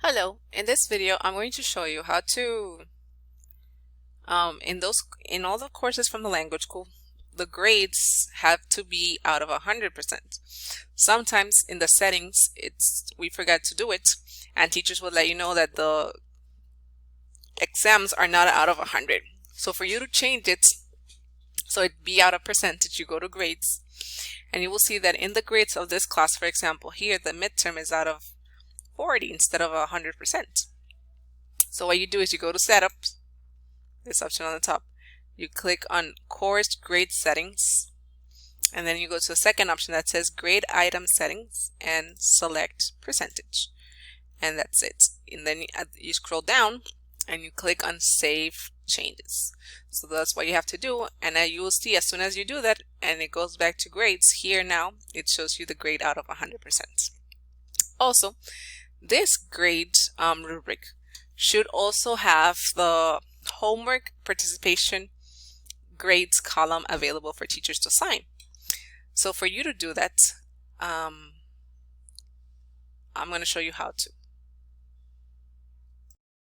Hello, in this video I'm going to show you how to in all the courses from the language school, the grades have to be out of 100%. Sometimes in the settings we forget to do it, and teachers will let you know that the exams are not out of 100. So for you to change it so it be out of percentage, you go to grades and you will see that in the grades of this class, for example, here the midterm is out of 40 instead of 100%. So what you do is you go to setup, this option on the top, you click on course grade settings, and then you go to the second option that says grade item settings and select percentage, and that's it. And then you scroll down and you click on save changes. So that's what you have to do, and you will see as soon as you do that and it goes back to grades, here now it shows you the grade out of 100%. Also, this grade rubric should also have the homework participation grades column available for teachers to sign. So for you to do that, I'm going to show you how to.